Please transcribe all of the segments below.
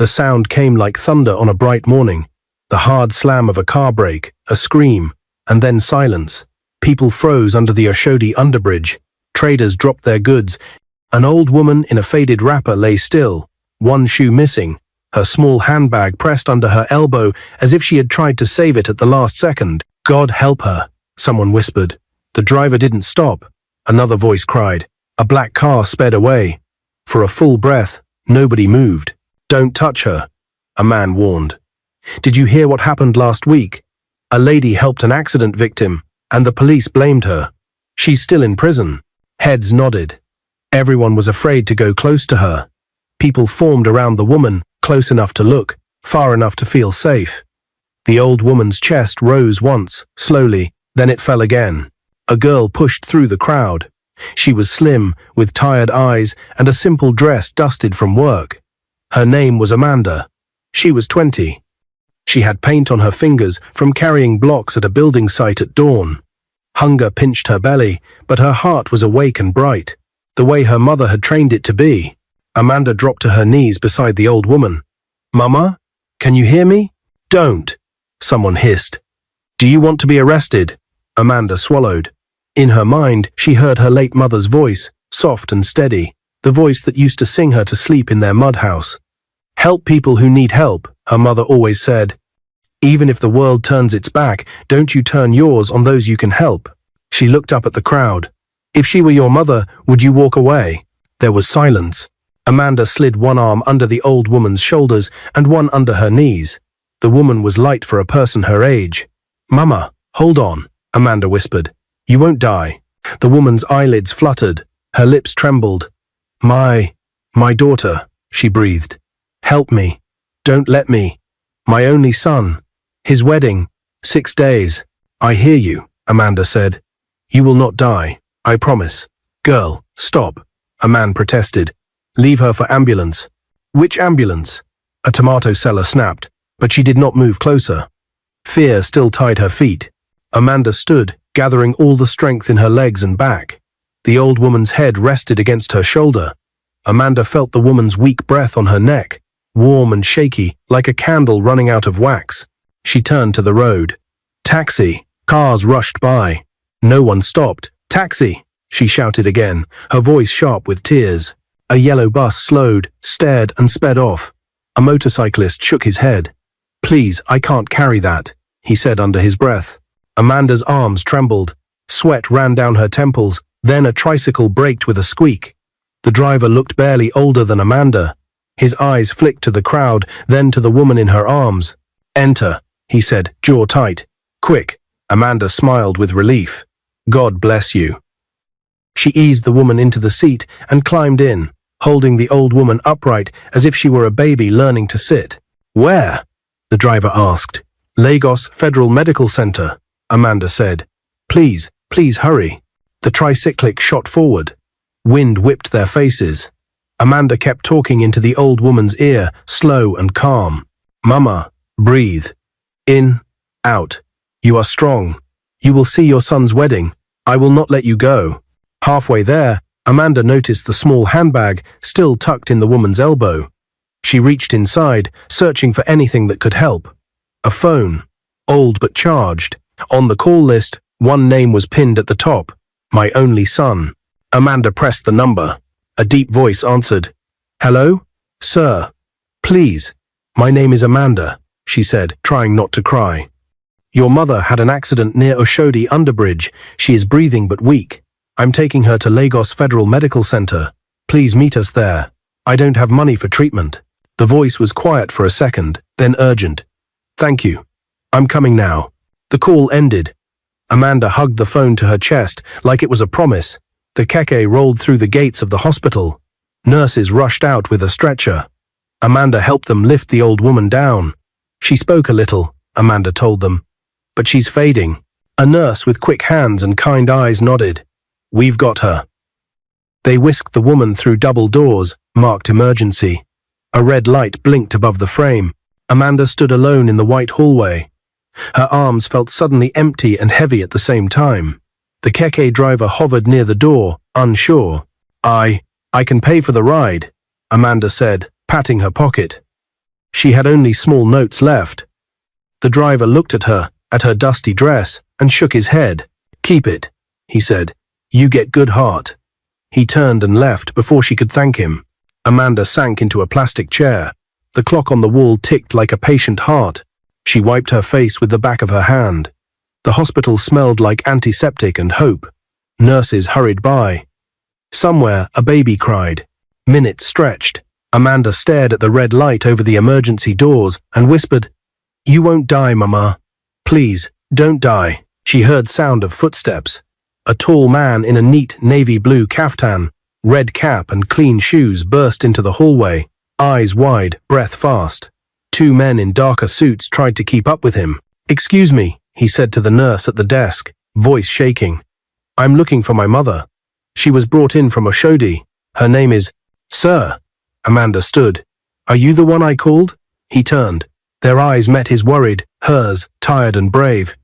The sound came like thunder on a bright morning. The hard slam of a car brake, a scream, and then silence. People froze under the Oshodi underbridge. Traders dropped their goods. An old woman in a faded wrapper lay still, one shoe missing, her small handbag pressed under her elbow as if she had tried to save it at the last second. "God help her," someone whispered. The driver didn't stop. Another voice cried. A black car sped away. For a full breath, nobody moved. "Don't touch her," a man warned. "Did you hear what happened last week? A lady helped an accident victim, and the police blamed her. She's still in prison." Heads nodded. Everyone was afraid to go close to her. People formed around the woman, close enough to look, far enough to feel safe. The old woman's chest rose once, slowly, then it fell again. A girl pushed through the crowd. She was slim, with tired eyes and a simple dress dusted from work. Her name was Amanda. She was 20. She had paint on her fingers from carrying blocks at a building site at dawn. Hunger pinched her belly, but her heart was awake and bright, the way her mother had trained it to be. Amanda dropped to her knees beside the old woman. "Mama, can you hear me?" "Don't," someone hissed. "Do you want to be arrested?" Amanda swallowed. In her mind, she heard her late mother's voice, soft and steady, the voice that used to sing her to sleep in their mud house. "Help people who need help," her mother always said. "Even if the world turns its back, don't you turn yours on those you can help." She looked up at the crowd. "If she were your mother, would you walk away?" There was silence. Amanda slid one arm under the old woman's shoulders and one under her knees. The woman was light for a person her age. "Mama, hold on," Amanda whispered. "You won't die." The woman's eyelids fluttered. Her lips trembled. My daughter," she breathed. "Help me. Don't let me. My only son. His wedding. 6 days." "I hear you," Amanda said. "You will not die, I promise." "Girl, stop," a man protested. "Leave her for ambulance." "Which ambulance?" A tomato seller snapped, but she did not move closer. Fear still tied her feet. Amanda stood, gathering all the strength in her legs and back. The old woman's head rested against her shoulder. Amanda felt the woman's weak breath on her neck, warm and shaky, like a candle running out of wax. She turned to the road. "Taxi!" Cars rushed by. No one stopped. "Taxi!" she shouted again, her voice sharp with tears. A yellow bus slowed, stared, and sped off. A motorcyclist shook his head. "Please, I can't carry that," he said under his breath. Amanda's arms trembled. Sweat ran down her temples, then a tricycle braked with a squeak. The driver looked barely older than Amanda. His eyes flicked to the crowd, then to the woman in her arms. "Enter," he said, jaw tight. "Quick." Amanda smiled with relief. "God bless you." She eased the woman into the seat and climbed in, holding the old woman upright as if she were a baby learning to sit. "Where?" the driver asked. "Lagos Federal Medical Center," Amanda said. Please hurry." The tricyclic shot forward. Wind whipped their faces. Amanda kept talking into the old woman's ear, slow and calm. "Mama, breathe. In, out. You are strong. You will see your son's wedding. I will not let you go." Halfway there, Amanda noticed the small handbag still tucked in the woman's elbow. She reached inside, searching for anything that could help. A phone, old but charged. On the call list, one name was pinned at the top, "My only son." Amanda pressed the number. A deep voice answered. "Hello? Sir. Please. My name is Amanda," she said, trying not to cry. "Your mother had an accident near Oshodi Underbridge. She is breathing but weak. I'm taking her to Lagos Federal Medical Center. Please meet us there. I don't have money for treatment." The voice was quiet for a second, then urgent. "Thank you. I'm coming now." The call ended. Amanda hugged the phone to her chest like it was a promise. The keke rolled through the gates of the hospital. Nurses rushed out with a stretcher. Amanda helped them lift the old woman down. "She spoke a little," Amanda told them. "But she's fading." A nurse with quick hands and kind eyes nodded. "We've got her." They whisked the woman through double doors, marked emergency. A red light blinked above the frame. Amanda stood alone in the white hallway. Her arms felt suddenly empty and heavy at the same time. The keke driver hovered near the door, unsure. I can pay for the ride," Amanda said, patting her pocket. She had only small notes left. The driver looked at her dusty dress, and shook his head. "Keep it," he said. "You get good heart." He turned and left before she could thank him. Amanda sank into a plastic chair. The clock on the wall ticked like a patient heart. She wiped her face with the back of her hand. The hospital smelled like antiseptic and hope. Nurses hurried by. Somewhere, a baby cried. Minutes stretched. Amanda stared at the red light over the emergency doors and whispered, "You won't die, Mama. Please, don't die." She heard sound of footsteps. A tall man in a neat navy blue caftan, red cap and clean shoes burst into the hallway, eyes wide, breath fast. Two men in darker suits tried to keep up with him. "Excuse me," he said to the nurse at the desk, voice shaking. "I'm looking for my mother. She was brought in from Oshodi. Her name is—" "Sir." Amanda stood. "Are you the one I called?" He turned. Their eyes met his worried, hers, tired and brave.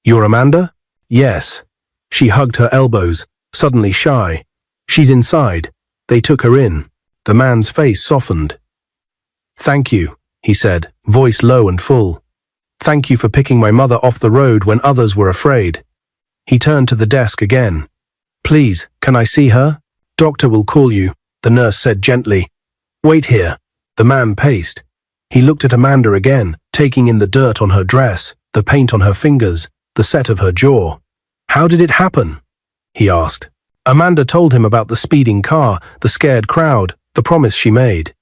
"You're Amanda?" "Yes." She hugged her elbows, suddenly shy. "She's inside." They took her in. The man's face softened. "Thank you," he said, voice low and full. "Thank you for picking my mother off the road when others were afraid." He turned to the desk again. "Please, can I see her?" "Doctor will call you," the nurse said gently. "Wait here." The man paced. He looked at Amanda again, taking in the dirt on her dress, the paint on her fingers, the set of her jaw. "How did it happen?" he asked. Amanda told him about the speeding car, the scared crowd, the promise she made.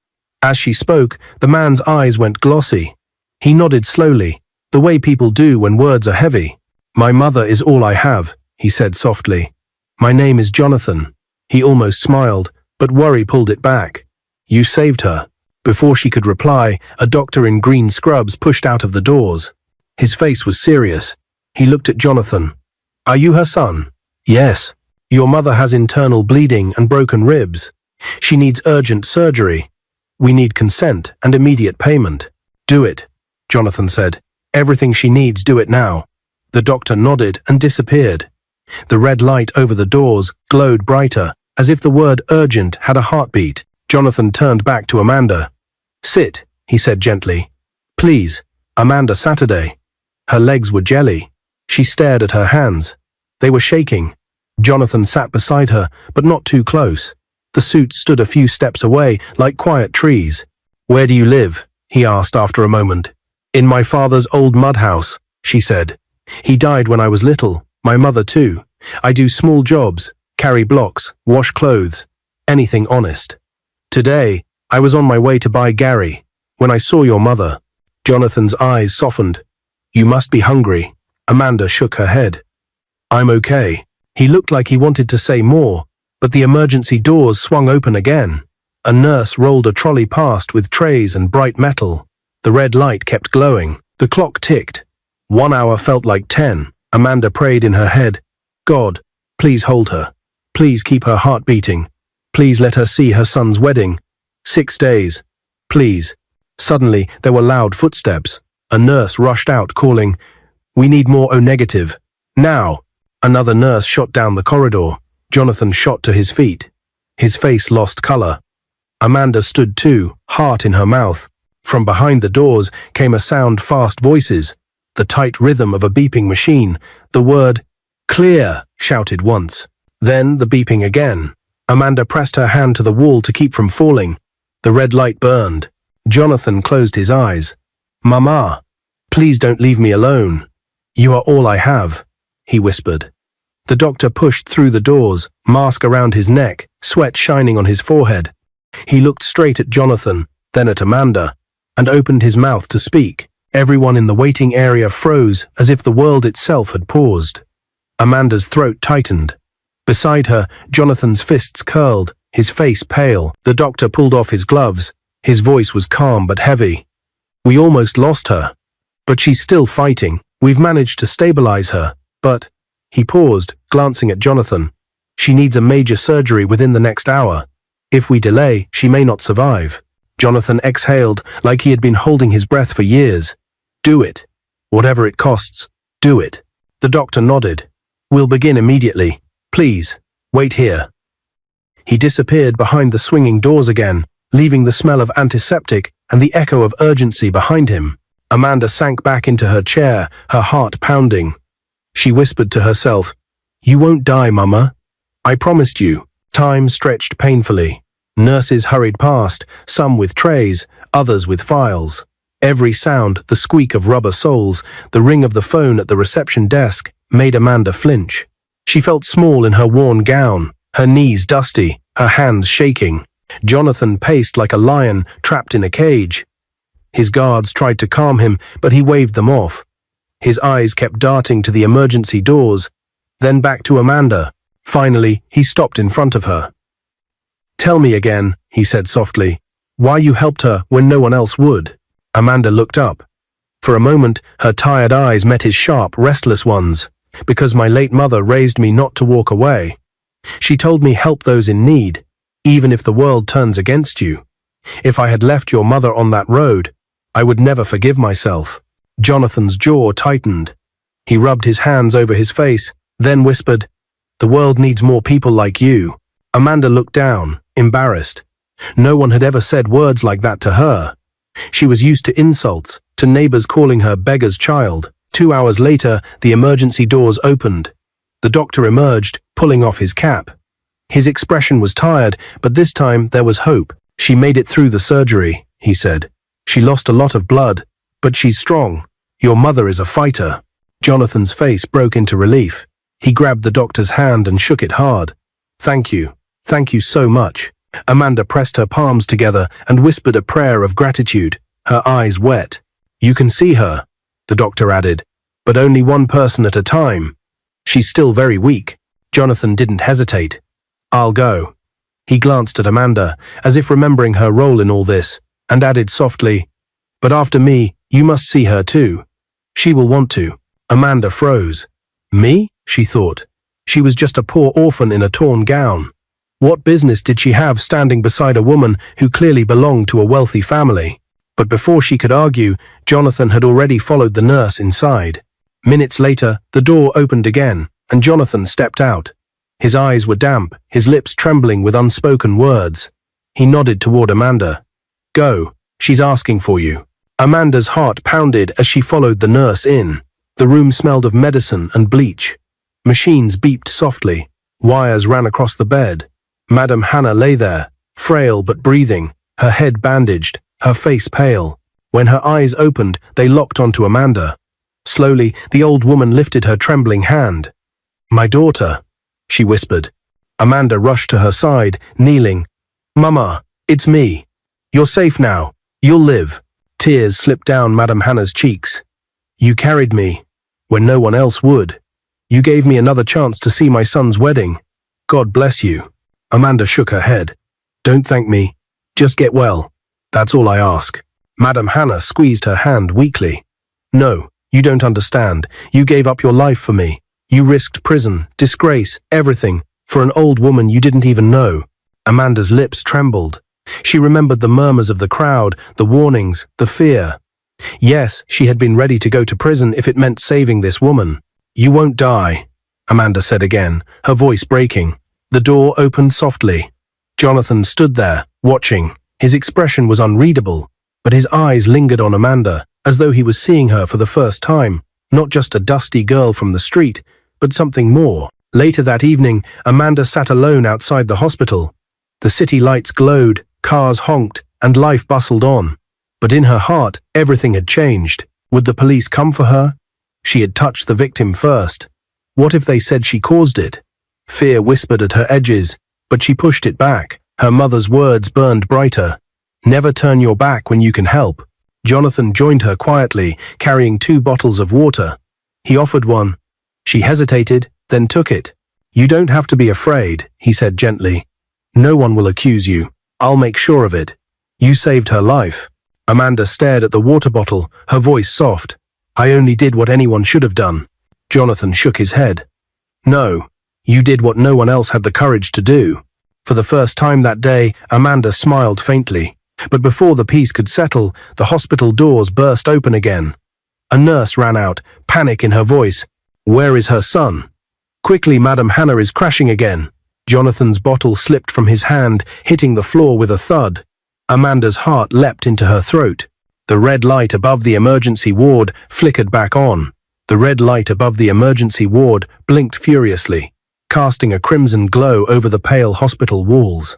As she spoke, the man's eyes went glossy. He nodded slowly, the way people do when words are heavy. "My mother is all I have," he said softly. "My name is Jonathan." He almost smiled, but worry pulled it back. "You saved her." Before she could reply, a doctor in green scrubs pushed out of the doors. His face was serious. He looked at Jonathan. "Are you her son?" "Yes." "Your mother has internal bleeding and broken ribs. She needs urgent surgery. We need consent and immediate payment." "Do it," Jonathan said. "Everything she needs, do it now." The doctor nodded and disappeared. The red light over the doors glowed brighter, as if the word urgent had a heartbeat. Jonathan turned back to Amanda. "Sit," he said gently. "Please." Amanda Saturday. Her legs were jelly. She stared at her hands. They were shaking. Jonathan sat beside her, but not too close. The suits stood a few steps away, like quiet trees. "Where do you live?" he asked after a moment. "In my father's old mud house," she said. "He died when I was little, my mother too. I do small jobs, carry blocks, wash clothes, anything honest. Today, I was on my way to buy Gary, when I saw your mother." Jonathan's eyes softened. "You must be hungry." Amanda shook her head. "I'm okay." He looked like he wanted to say more, but the emergency doors swung open again. A nurse rolled a trolley past with trays and bright metal. The red light kept glowing. The clock ticked. 1 hour felt like 10. Amanda prayed in her head, "God, please hold her. Please keep her heart beating. Please let her see her son's wedding. 6 days. Please." Suddenly, there were loud footsteps. A nurse rushed out, calling, "We need more O-negative. Now." Another nurse shot down the corridor. Jonathan shot to his feet. His face lost color. Amanda stood too, heart in her mouth. From behind the doors came a sound, fast voices, the tight rhythm of a beeping machine. The word, "Clear," shouted once. Then the beeping again. Amanda pressed her hand to the wall to keep from falling. The red light burned. Jonathan closed his eyes. "Mama, please don't leave me alone. You are all I have," he whispered. The doctor pushed through the doors, mask around his neck, sweat shining on his forehead. He looked straight at Jonathan, then at Amanda, and opened his mouth to speak. Everyone in the waiting area froze as if the world itself had paused. Amanda's throat tightened. Beside her, Jonathan's fists curled, his face pale. The doctor pulled off his gloves. His voice was calm but heavy. "We almost lost her. But she's still fighting. We've managed to stabilize her, but—" He paused, glancing at Jonathan. "She needs a major surgery within the next hour. If we delay, she may not survive." Jonathan exhaled like he had been holding his breath for years. "Do it. Whatever it costs, do it." The doctor nodded. "We'll begin immediately. Please, wait here." He disappeared behind the swinging doors again, leaving the smell of antiseptic and the echo of urgency behind him. Amanda sank back into her chair, her heart pounding. She whispered to herself, "You won't die, Mama. I promised you." Time stretched painfully. Nurses hurried past, some with trays, others with files. Every sound, the squeak of rubber soles, the ring of the phone at the reception desk, made Amanda flinch. She felt small in her worn gown, her knees dusty, her hands shaking. Jonathan paced like a lion trapped in a cage. His guards tried to calm him, but he waved them off. His eyes kept darting to the emergency doors, then back to Amanda. Finally, he stopped in front of her. "Tell me again," he said softly, "why you helped her when no one else would." Amanda looked up. For a moment, her tired eyes met his sharp, restless ones. "Because my late mother raised me not to walk away. She told me help those in need, even if the world turns against you. If I had left your mother on that road, I would never forgive myself." Jonathan's jaw tightened. He rubbed his hands over his face, then whispered, "The world needs more people like you." Amanda looked down, embarrassed. No one had ever said words like that to her. She was used to insults, to neighbors calling her Beggar's child. 2 hours later, the emergency doors opened. The doctor emerged, pulling off his cap. His expression was tired, but this time there was hope. "She made it through the surgery," he said. "She lost a lot of blood, but she's strong. Your mother is a fighter." Jonathan's face broke into relief. He grabbed the doctor's hand and shook it hard. "Thank you. Thank you so much." Amanda pressed her palms together and whispered a prayer of gratitude, her eyes wet. "You can see her," the doctor added, "but only one person at a time. She's still very weak." Jonathan didn't hesitate. "I'll go." He glanced at Amanda, as if remembering her role in all this, and added softly, "But after me, you must see her too. She will want to." Amanda froze. Me? She thought. She was just a poor orphan in a torn gown. What business did she have standing beside a woman who clearly belonged to a wealthy family? But before she could argue, Jonathan had already followed the nurse inside. Minutes later, the door opened again, and Jonathan stepped out. His eyes were damp, his lips trembling with unspoken words. He nodded toward Amanda. "Go, she's asking for you." Amanda's heart pounded as she followed the nurse in. The room smelled of medicine and bleach. Machines beeped softly. Wires ran across the bed. Madame Hannah lay there, frail but breathing, her head bandaged, her face pale. When her eyes opened, they locked onto Amanda. Slowly, the old woman lifted her trembling hand. "My daughter," she whispered. Amanda rushed to her side, kneeling. "Mama, it's me. You're safe now. You'll live." Tears slipped down Madame Hannah's cheeks. "You carried me when no one else would. You gave me another chance to see my son's wedding. God bless you." Amanda shook her head. "Don't thank me. Just get well. That's all I ask." Madame Hannah squeezed her hand weakly. "No, you don't understand. You gave up your life for me. You risked prison, disgrace, everything, for an old woman you didn't even know." Amanda's lips trembled. She remembered the murmurs of the crowd, the warnings, the fear. Yes, she had been ready to go to prison if it meant saving this woman. "You won't die," Amanda said again, her voice breaking. The door opened softly. Jonathan stood there, watching. His expression was unreadable, but his eyes lingered on Amanda, as though he was seeing her for the first time, not just a dusty girl from the street, but something more. Later that evening, Amanda sat alone outside the hospital. The city lights glowed, cars honked, and life bustled on. But in her heart, everything had changed. Would the police come for her? She had touched the victim first. What if they said she caused it? Fear whispered at her edges, but she pushed it back. Her mother's words burned brighter. "Never turn your back when you can help." Jonathan joined her quietly, carrying 2 bottles of water. He offered one. She hesitated, then took it. "You don't have to be afraid," he said gently. "No one will accuse you. I'll make sure of it. You saved her life." Amanda stared at the water bottle, her voice soft. "I only did what anyone should have done." Jonathan shook his head. "No, you did what no one else had the courage to do." For the first time that day, Amanda smiled faintly. But before the peace could settle, the hospital doors burst open again. A nurse ran out, panic in her voice. "Where is her son?" "Quickly, Madame Hannah is crashing again." Jonathan's bottle slipped from his hand, hitting the floor with a thud. Amanda's heart leapt into her throat. The red light above the emergency ward flickered back on. The red light above the emergency ward blinked furiously, casting a crimson glow over the pale hospital walls.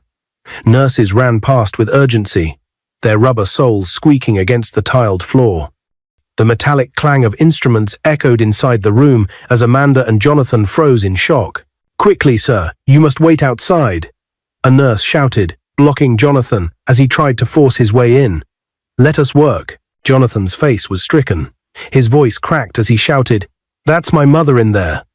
Nurses ran past with urgency, their rubber soles squeaking against the tiled floor. The metallic clang of instruments echoed inside the room as Amanda and Jonathan froze in shock. "Quickly, sir, you must wait outside," a nurse shouted, blocking Jonathan as he tried to force his way in. "Let us work." Jonathan's face was stricken. His voice cracked as he shouted, "That's my mother in there."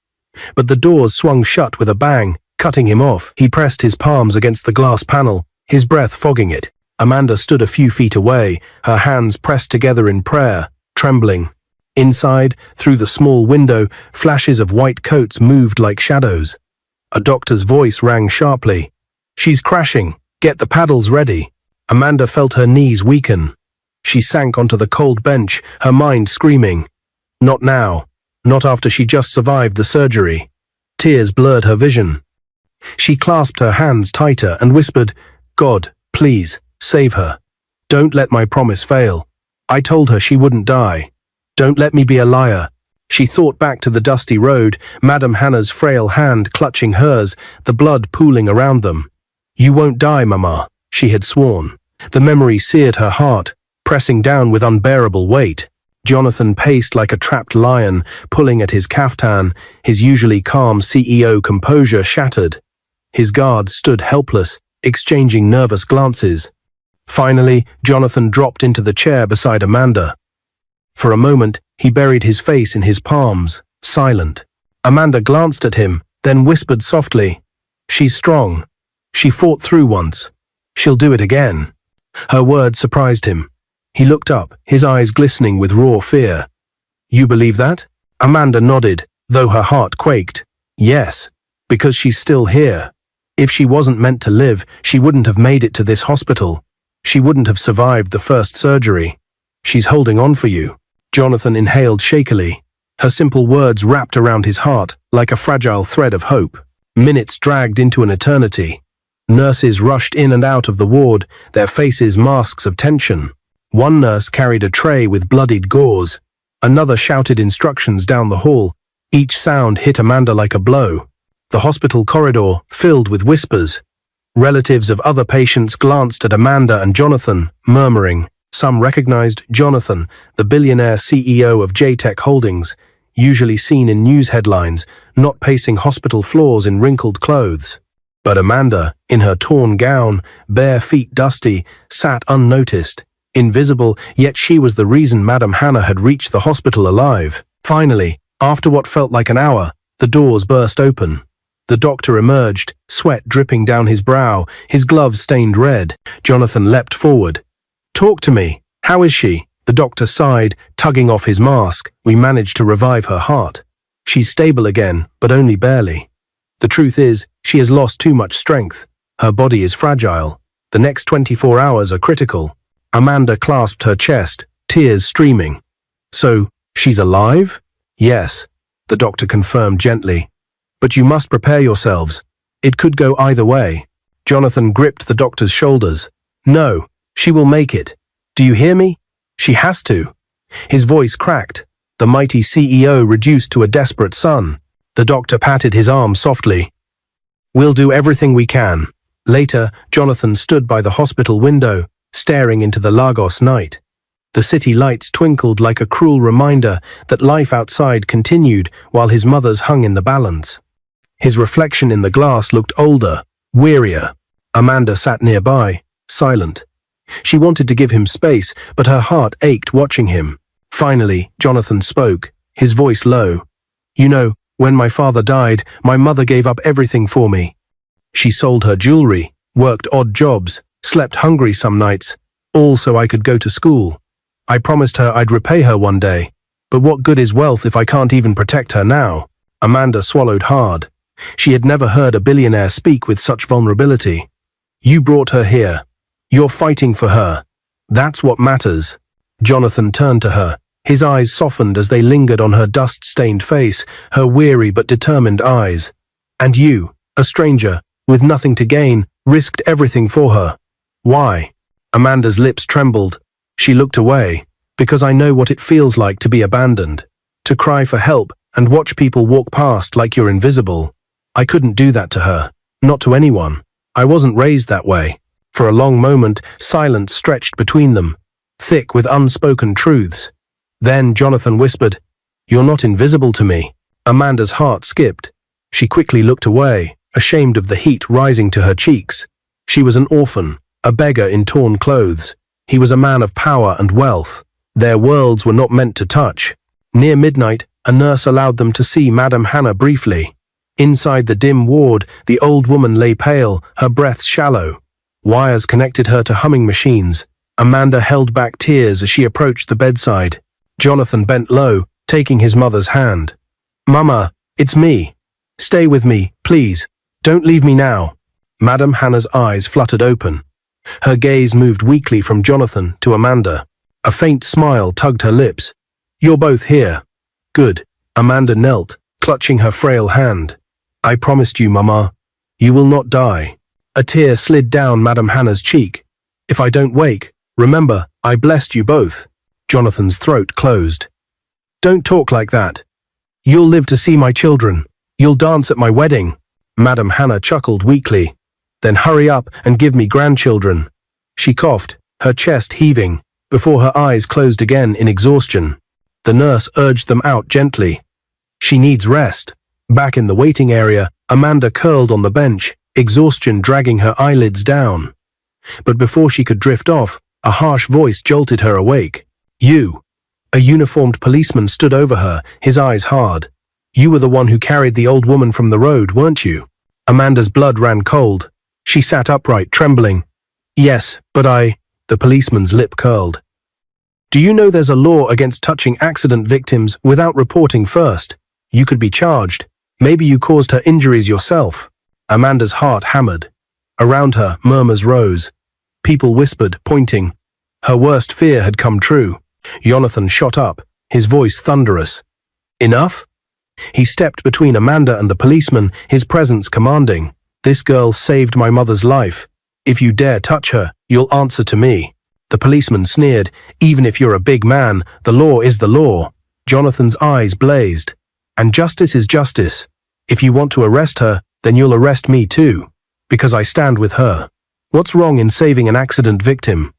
But the doors swung shut with a bang, cutting him off. He pressed his palms against the glass panel, his breath fogging it. Amanda stood a few feet away, her hands pressed together in prayer, trembling. Inside, through the small window, flashes of white coats moved like shadows. A doctor's voice rang sharply. "She's crashing. Get the paddles ready." Amanda felt her knees weaken. She sank onto the cold bench, her mind screaming. Not now. Not after she just survived the surgery. Tears blurred her vision. She clasped her hands tighter and whispered, "God, please, save her. Don't let my promise fail. I told her she wouldn't die. Don't let me be a liar." She thought back to the dusty road, Madame Hannah's frail hand clutching hers, the blood pooling around them. "You won't die, Mama," she had sworn. The memory seared her heart, pressing down with unbearable weight. Jonathan paced like a trapped lion, pulling at his caftan, his usually calm CEO composure shattered. His guards stood helpless, exchanging nervous glances. Finally, Jonathan dropped into the chair beside Amanda. For a moment, he buried his face in his palms, silent. Amanda glanced at him, then whispered softly, "She's strong. She fought through once. She'll do it again." Her words surprised him. He looked up, his eyes glistening with raw fear. "You believe that?" Amanda nodded, though her heart quaked. "Yes, because she's still here. If she wasn't meant to live, she wouldn't have made it to this hospital. She wouldn't have survived the first surgery. She's holding on for you." Jonathan inhaled shakily. Her simple words wrapped around his heart like a fragile thread of hope. Minutes dragged into an eternity. Nurses rushed in and out of the ward, their faces masks of tension. One nurse carried a tray with bloodied gauze. Another shouted instructions down the hall. Each sound hit Amanda like a blow. The hospital corridor filled with whispers. Relatives of other patients glanced at Amanda and Jonathan, murmuring. Some recognized Jonathan, the billionaire CEO of J-Tech Holdings, usually seen in news headlines, not pacing hospital floors in wrinkled clothes. But Amanda, in her torn gown, bare feet dusty, sat unnoticed. Invisible, yet she was the reason Madame Hannah had reached the hospital alive. Finally, after what felt like an hour, the doors burst open. The doctor emerged, sweat dripping down his brow, his gloves stained red. Jonathan leapt forward. "Talk to me. How is she?" The doctor sighed, tugging off his mask. "We managed to revive her heart. She's stable again, but only barely. The truth is, she has lost too much strength. Her body is fragile. The next 24 hours are critical." Amanda clasped her chest, tears streaming. "So, she's alive?" "Yes," the doctor confirmed gently. "But you must prepare yourselves. It could go either way." Jonathan gripped the doctor's shoulders. "No, she will make it. Do you hear me? She has to." His voice cracked, the mighty CEO reduced to a desperate son. The doctor patted his arm softly. "We'll do everything we can." Later, Jonathan stood by the hospital window, staring into the Lagos night. The city lights twinkled like a cruel reminder that life outside continued while his mother's hung in the balance. His reflection in the glass looked older, wearier. Amanda sat nearby, silent. She wanted to give him space, but her heart ached watching him. Finally, Jonathan spoke, his voice low. "You know, when my father died, my mother gave up everything for me. She sold her jewelry, worked odd jobs, slept hungry some nights, all so I could go to school. I promised her I'd repay her one day. But what good is wealth if I can't even protect her now?" Amanda swallowed hard. She had never heard a billionaire speak with such vulnerability. "You brought her here. You're fighting for her. That's what matters." Jonathan turned to her. His eyes softened as they lingered on her dust-stained face, her weary but determined eyes. "And you, a stranger, with nothing to gain, risked everything for her. Why?" Amanda's lips trembled. She looked away, because I know what it feels like to be abandoned, to cry for help and watch people walk past like you're invisible. I couldn't do that to her, not to anyone. I wasn't raised that way. For a long moment, silence stretched between them, thick with unspoken truths. Then Jonathan whispered, "You're not invisible to me." Amanda's heart skipped. She quickly looked away, ashamed of the heat rising to her cheeks. She was an orphan, a beggar in torn clothes. He was a man of power and wealth. Their worlds were not meant to touch. Near midnight, a nurse allowed them to see Madame Hannah briefly. Inside the dim ward, the old woman lay pale, her breath shallow. Wires connected her to humming machines. Amanda held back tears as she approached the bedside. Jonathan bent low, taking his mother's hand. "Mama, it's me. Stay with me, please. Don't leave me now." Madame Hannah's eyes fluttered open. Her gaze moved weakly from Jonathan to Amanda. A faint smile tugged her lips. "You're both here." "Good." Amanda knelt, clutching her frail hand. "I promised you, Mama. You will not die." A tear slid down Madame Hannah's cheek. "If I don't wake, remember, I blessed you both." Jonathan's throat closed. "Don't talk like that. You'll live to see my children. You'll dance at my wedding." Madame Hannah chuckled weakly. "Then hurry up and give me grandchildren." She coughed, her chest heaving, before her eyes closed again in exhaustion. The nurse urged them out gently. "She needs rest." Back in the waiting area, Amanda curled on the bench, exhaustion dragging her eyelids down. But before she could drift off, a harsh voice jolted her awake. "You." A uniformed policeman stood over her, his eyes hard. "You were the one who carried the old woman from the road, weren't you?" Amanda's blood ran cold. She sat upright, trembling. "Yes, but The policeman's lip curled. "Do you know there's a law against touching accident victims without reporting first? You could be charged. Maybe you caused her injuries yourself." Amanda's heart hammered. Around her, murmurs rose. People whispered, pointing. Her worst fear had come true. Jonathan shot up, his voice thunderous. "Enough?" He stepped between Amanda and the policeman, his presence commanding. "This girl saved my mother's life. If you dare touch her, you'll answer to me." The policeman sneered. "Even if you're a big man, the law is the law." Jonathan's eyes blazed. "And justice is justice. If you want to arrest her, then you'll arrest me too, because I stand with her. What's wrong in saving an accident victim?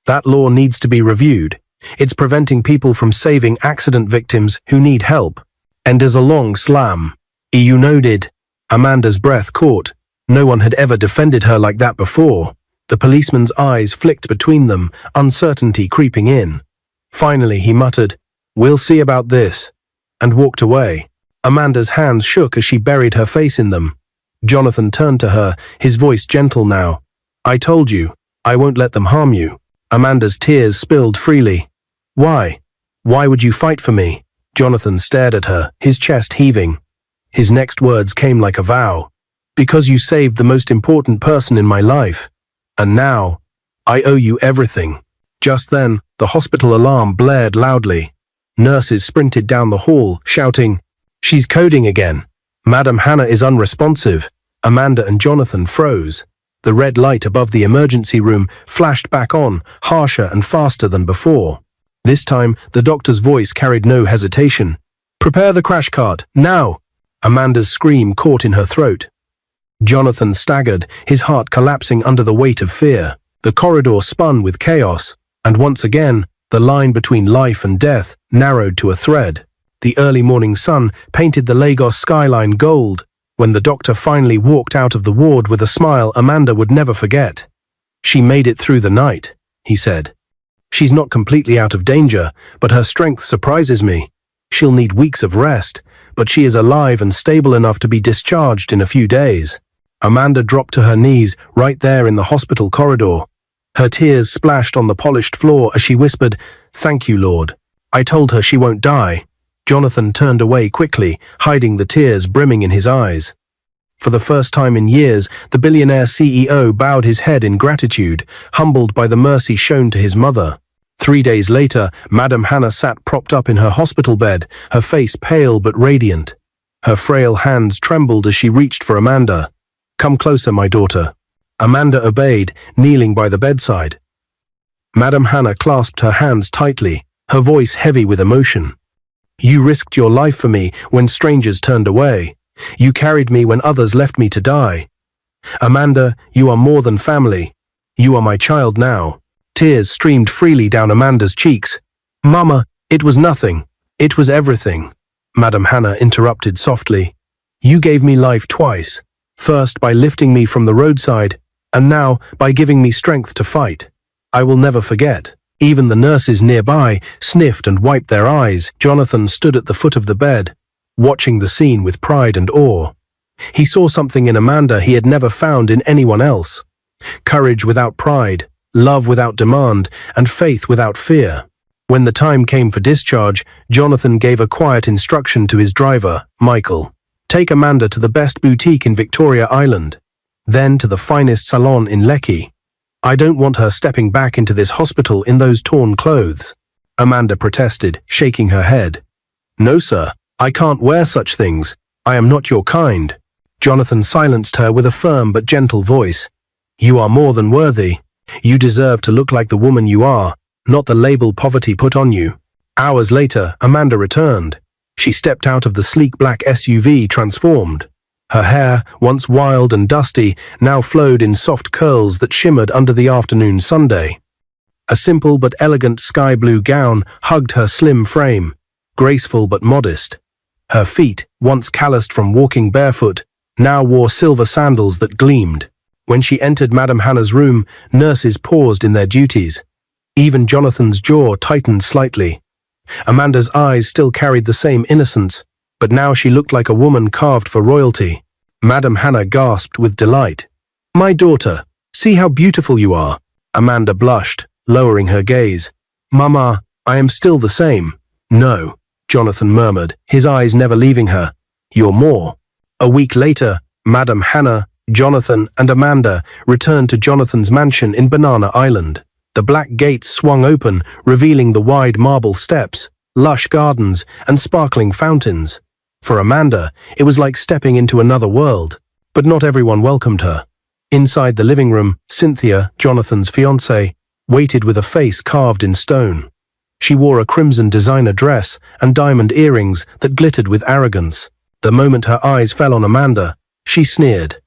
That law needs to be reviewed. It's preventing people from saving accident victims who need help." And as a long slam. "You nodded." Amanda's breath caught. No one had ever defended her like that before. The policeman's eyes flicked between them, uncertainty creeping in. Finally he muttered, "We'll see about this," and walked away. Amanda's hands shook as she buried her face in them. Jonathan turned to her, his voice gentle now. "I told you, I won't let them harm you." Amanda's tears spilled freely. "Why? Why would you fight for me?" Jonathan stared at her, his chest heaving. His next words came like a vow. "Because you saved the most important person in my life. And now, I owe you everything." Just then, the hospital alarm blared loudly. Nurses sprinted down the hall, shouting, "She's coding again. Madame Hannah is unresponsive." Amanda and Jonathan froze. The red light above the emergency room flashed back on, harsher and faster than before. This time, the doctor's voice carried no hesitation. "Prepare the crash cart, now!" Amanda's scream caught in her throat. Jonathan staggered, his heart collapsing under the weight of fear. The corridor spun with chaos, and once again, the line between life and death narrowed to a thread. The early morning sun painted the Lagos skyline gold. When the doctor finally walked out of the ward with a smile Amanda would never forget. "She made it through the night," he said. "She's not completely out of danger, but her strength surprises me. She'll need weeks of rest, but she is alive and stable enough to be discharged in a few days." Amanda dropped to her knees right there in the hospital corridor. Her tears splashed on the polished floor as she whispered, "Thank you, Lord. I told her she won't die." Jonathan turned away quickly, hiding the tears brimming in his eyes. For the first time in years, the billionaire CEO bowed his head in gratitude, humbled by the mercy shown to his mother. 3 days later, Madame Hannah sat propped up in her hospital bed, her face pale but radiant. Her frail hands trembled as she reached for Amanda. "Come closer, my daughter." Amanda obeyed, kneeling by the bedside. Madame Hannah clasped her hands tightly, her voice heavy with emotion. You risked your life for me when strangers turned away. You carried me when others left me to die. Amanda, you are more than family. You are my child now. Tears streamed freely down Amanda's cheeks. Mama, it was nothing. It was everything. Madame Hannah interrupted softly. You gave me life twice. First by lifting me from the roadside, and now by giving me strength to fight. I will never forget. Even the nurses nearby sniffed and wiped their eyes. Jonathan stood at the foot of the bed, watching the scene with pride and awe. He saw something in Amanda he had never found in anyone else. Courage without pride, love without demand, and faith without fear. When the time came for discharge, Jonathan gave a quiet instruction to his driver, Michael. Take Amanda to the best boutique in Victoria Island, then to the finest salon in Lekki. I don't want her stepping back into this hospital in those torn clothes. Amanda protested, shaking her head. No, sir, I can't wear such things. I am not your kind. Jonathan silenced her with a firm but gentle voice. You are more than worthy. You deserve to look like the woman you are, not the label poverty put on you. Hours later, Amanda returned. She stepped out of the sleek black SUV transformed. Her hair, once wild and dusty, now flowed in soft curls that shimmered under the afternoon sunday. A simple but elegant sky blue gown hugged her slim frame, graceful but modest. Her feet, once calloused from walking barefoot, now wore silver sandals that gleamed. When she entered Madame Hannah's room, nurses paused in their duties. Even Jonathan's jaw tightened slightly. Amanda's eyes still carried the same innocence, but now she looked like a woman carved for royalty. Madame Hannah gasped with delight. My daughter, see how beautiful you are. Amanda blushed, lowering her gaze. Mama, I am still the same. No, Jonathan murmured, his eyes never leaving her. You're more. A week later, Madame Hannah, Jonathan, and Amanda returned to Jonathan's mansion in Banana Island. The black gates swung open, revealing the wide marble steps, lush gardens, and sparkling fountains. For Amanda, it was like stepping into another world, but not everyone welcomed her. Inside the living room, Cynthia, Jonathan's fiancée, waited with a face carved in stone. She wore a crimson designer dress and diamond earrings that glittered with arrogance. The moment her eyes fell on Amanda, she sneered.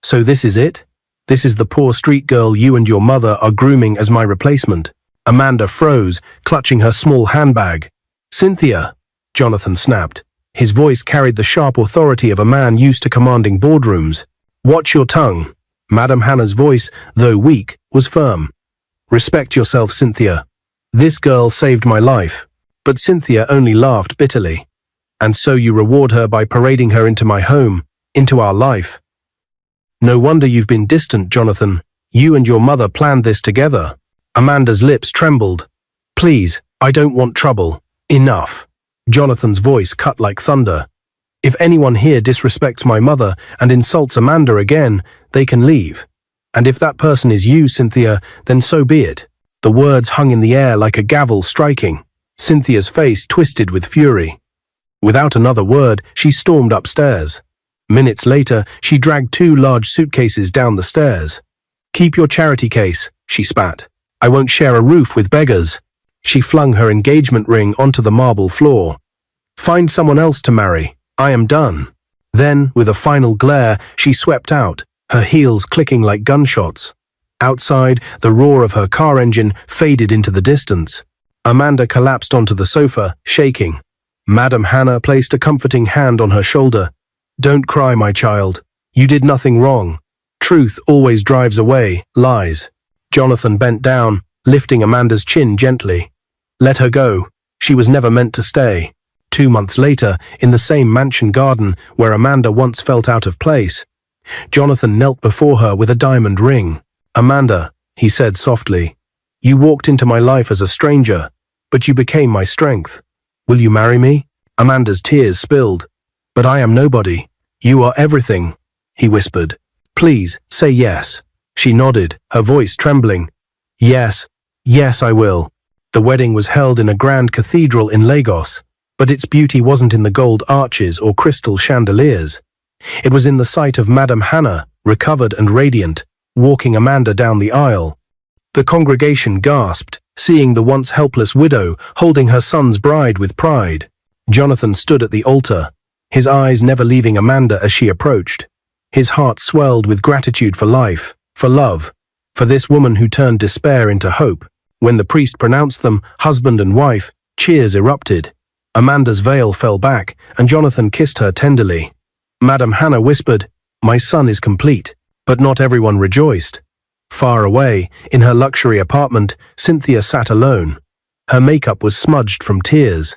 So this is it? This is the poor street girl you and your mother are grooming as my replacement? Amanda froze, clutching her small handbag. Cynthia, Jonathan snapped. His voice carried the sharp authority of a man used to commanding boardrooms. Watch your tongue. Madame Hannah's voice, though weak, was firm. Respect yourself, Cynthia. This girl saved my life. But Cynthia only laughed bitterly. And so you reward her by parading her into my home, into our life. No wonder you've been distant, Jonathan. You and your mother planned this together. Amanda's lips trembled. Please, I don't want trouble. Enough. Jonathan's voice cut like thunder. If anyone here disrespects my mother and insults Amanda again, they can leave. And if that person is you, Cynthia, then so be it. The words hung in the air like a gavel striking. Cynthia's face twisted with fury. Without another word, she stormed upstairs. Minutes later, she dragged 2 large suitcases down the stairs. Keep your charity case, she spat. I won't share a roof with beggars. She flung her engagement ring onto the marble floor. Find someone else to marry. I am done. Then, with a final glare, she swept out, her heels clicking like gunshots. Outside, the roar of her car engine faded into the distance. Amanda collapsed onto the sofa, shaking. Madame Hannah placed a comforting hand on her shoulder. Don't cry, my child. You did nothing wrong. Truth always drives away lies. Jonathan bent down, lifting Amanda's chin gently. Let her go. She was never meant to stay. 2 months later, in the same mansion garden where Amanda once felt out of place, Jonathan knelt before her with a diamond ring. Amanda, he said softly, you walked into my life as a stranger, but you became my strength. Will you marry me? Amanda's tears spilled. But I am nobody. You are everything, he whispered. Please, say yes. She nodded, her voice trembling. Yes, yes, I will. The wedding was held in a grand cathedral in Lagos, but its beauty wasn't in the gold arches or crystal chandeliers. It was in the sight of Madame Hannah, recovered and radiant, walking Amanda down the aisle. The congregation gasped, seeing the once helpless widow holding her son's bride with pride. Jonathan stood at the altar, his eyes never leaving Amanda as she approached. His heart swelled with gratitude for life, for love, for this woman who turned despair into hope. When the priest pronounced them husband and wife, cheers erupted. Amanda's veil fell back, and Jonathan kissed her tenderly. Madam Hannah whispered, "My son is complete," but not everyone rejoiced. Far away, in her luxury apartment, Cynthia sat alone. Her makeup was smudged from tears.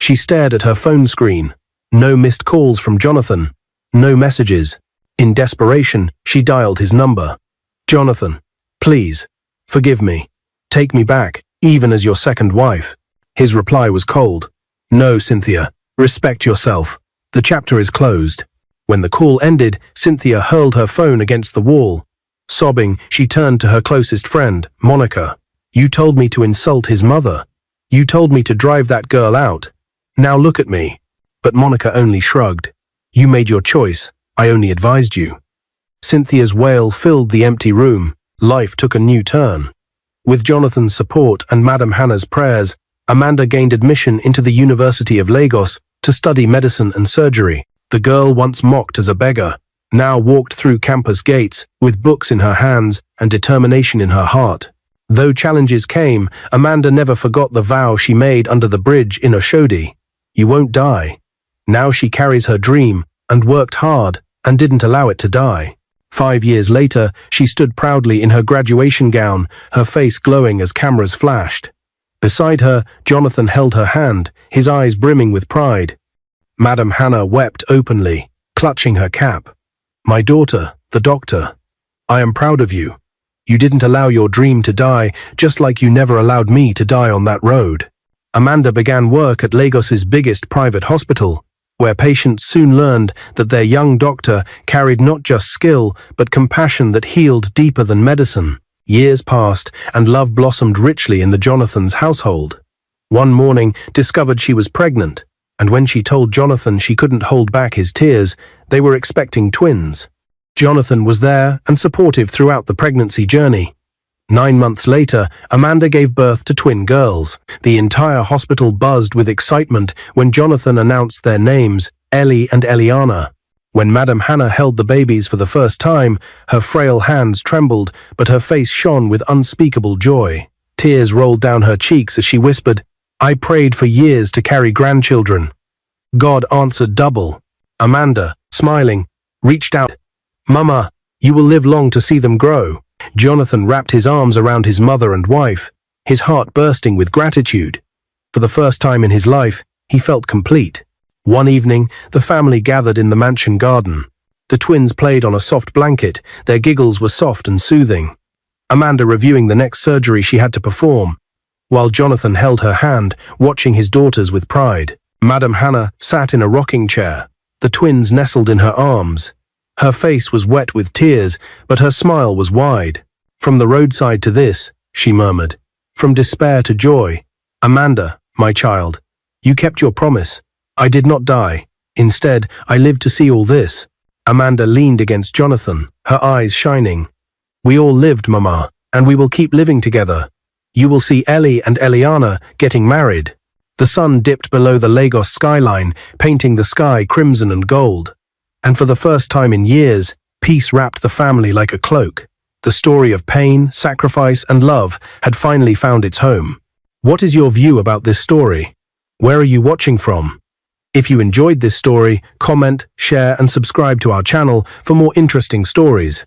She stared at her phone screen. No missed calls from Jonathan. No messages. In desperation, she dialed his number. "Jonathan, please, forgive me. Take me back, even as your second wife." His reply was cold. "No, Cynthia. Respect yourself. The chapter is closed." When the call ended, Cynthia hurled her phone against the wall. Sobbing, she turned to her closest friend, Monica. "You told me to insult his mother. You told me to drive that girl out. Now look at me." But Monica only shrugged. "You made your choice. I only advised you." Cynthia's wail filled the empty room. Life took a new turn. With Jonathan's support and Madam Hannah's prayers, Amanda gained admission into the University of Lagos to study medicine and surgery. The girl once mocked as a beggar now walked through campus gates with books in her hands and determination in her heart. Though challenges came, Amanda never forgot the vow she made under the bridge in Oshodi. "You won't die." Now she carries her dream and worked hard and didn't allow it to die. 5 years later, she stood proudly in her graduation gown, her face glowing as cameras flashed. Beside her, Jonathan held her hand, his eyes brimming with pride. Madam Hannah wept openly, clutching her cap. "My daughter, the doctor, I am proud of you. You didn't allow your dream to die, just like you never allowed me to die on that road." Amanda began work at Lagos's biggest private hospital, where patients soon learned that their young doctor carried not just skill, but compassion that healed deeper than medicine. Years passed, and love blossomed richly in the Jonathan's household. One morning, discovered she was pregnant, and when she told Jonathan she couldn't hold back his tears, they were expecting twins. Jonathan was there and supportive throughout the pregnancy journey. 9 months later, Amanda gave birth to twin girls. The entire hospital buzzed with excitement when Jonathan announced their names, Ellie and Eliana. When Madam Hannah held the babies for the first time, her frail hands trembled, but her face shone with unspeakable joy. Tears rolled down her cheeks as she whispered, "I prayed for years to carry grandchildren." God answered double. Amanda, smiling, reached out. "Mama, you will live long to see them grow." Jonathan wrapped his arms around his mother and wife, his heart bursting with gratitude. For the first time in his life, he felt complete. One evening, the family gathered in the mansion garden. The twins played on a soft blanket, their giggles were soft and soothing. Amanda reviewing the next surgery she had to perform, while Jonathan held her hand, watching his daughters with pride. Madam Hannah sat in a rocking chair. The twins nestled in her arms. Her face was wet with tears, but her smile was wide. "From the roadside to this," she murmured. "From despair to joy. Amanda, my child, you kept your promise. I did not die. Instead, I lived to see all this." Amanda leaned against Jonathan, her eyes shining. "We all lived, Mama, and we will keep living together. You will see Ellie and Eliana getting married." The sun dipped below the Lagos skyline, painting the sky crimson and gold. And for the first time in years, peace wrapped the family like a cloak. The story of pain, sacrifice, and love had finally found its home. What is your view about this story? Where are you watching from? If you enjoyed this story, comment, share, and subscribe to our channel for more interesting stories.